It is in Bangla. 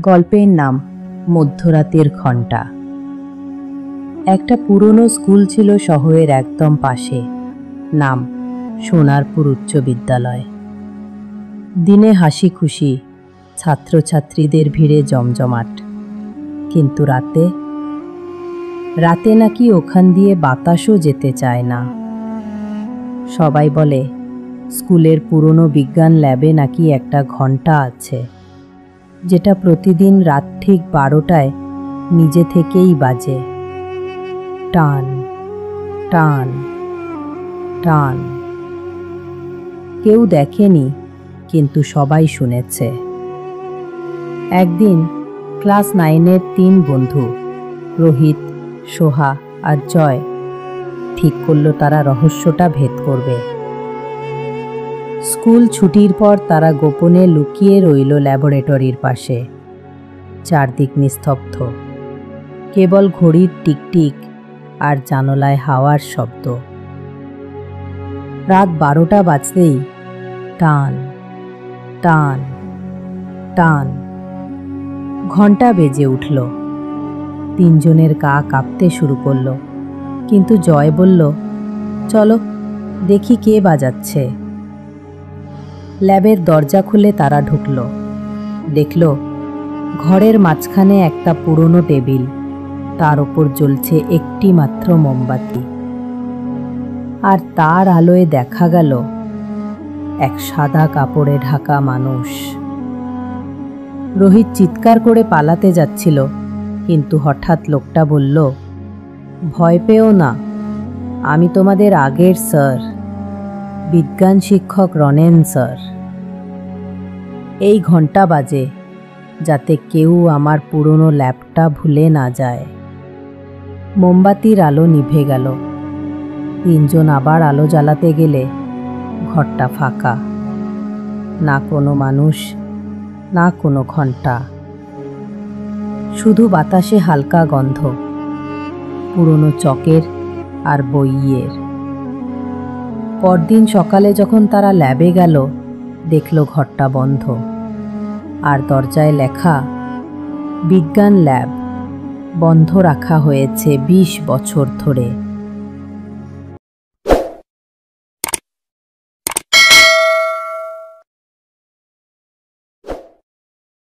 গল্পের নাম মধ্যরাতের ঘণ্টা। একটা পুরনো স্কুল ছিল শহরের একদম পাশে, নাম সোনারপুর উচ্চ বিদ্যালয়। দিনে হাসি খুশি, ছাত্রছাত্রীদের ভিড়ে জমজমাট। কিন্তু রাতে নাকি ওখান দিয়ে বাতাসও যেতে চায় না। সবাই বলে স্কুলের পুরনো বিজ্ঞান ল্যাবে নাকি একটা ঘণ্টা আছে, যেটা প্রতিদিন রাত ঠিক 12টায় নিজে থেকেই বাজে। টান টান টান। কেউ দেখেনি, কিন্তু সবাই শুনেছে। একদিন ক্লাস 9-এর 3 বন্ধু, রোহিত, সোহা আর জয়, ঠিক করলো তারা রহস্যটা ভেদ করবে। স্কুল ছুটির পর তারা গোপনে লুকিয়ে রইল ল্যাবরেটরির পাশে। চারদিক নিস্তব্ধ, কেবল ঘড়ির টিকটিক আর জানালায় হাওয়ার শব্দ। রাত 12টা বাজতেই টান টান টান ঘণ্টা বেজে উঠল। 3 জনের গা কাঁপতে শুরু করলো, কিন্তু জয় বলল, চলো দেখি কে বাজাচ্ছে। ল্যাবের দরজা খুলে তারা ঢুকল। দেখল ঘরের মাঝখানে একটা পুরনো টেবিল, তার ওপর জ্বলছে একটি মাত্র মোমবাতি। আর তার আলোয় দেখা গেল এক সাদা কাপড়ে ঢাকা মানুষ। রোহিত চিৎকার করে পালাতে যাচ্ছিল, কিন্তু হঠাৎ লোকটা বলল, ভয় পেও না, আমি তোমাদের আগের স্যার, বিজ্ঞান শিক্ষক রনেন স্যার। এই ঘণ্টা বাজে যাতে কেউ আমার পুরনো ল্যাবটা ভুলে না যায়। মোমবাতির আলো নিভে গেল। 3 জন আবার আলো জ্বালাতে গেলে ঘরটা ফাঁকা। না কোনো মানুষ, না কোনো ঘণ্টা, শুধু বাতাসে হালকা গন্ধ, পুরনো চকের আর বইয়ের। পরদিন সকালে যখন তারা ল্যাবে গেল, দেখল ঘরটা বন্ধ, আর দরজায় লেখা, বিজ্ঞান ল্যাব বন্ধ রাখা হয়েছে 20 বছর ধরে।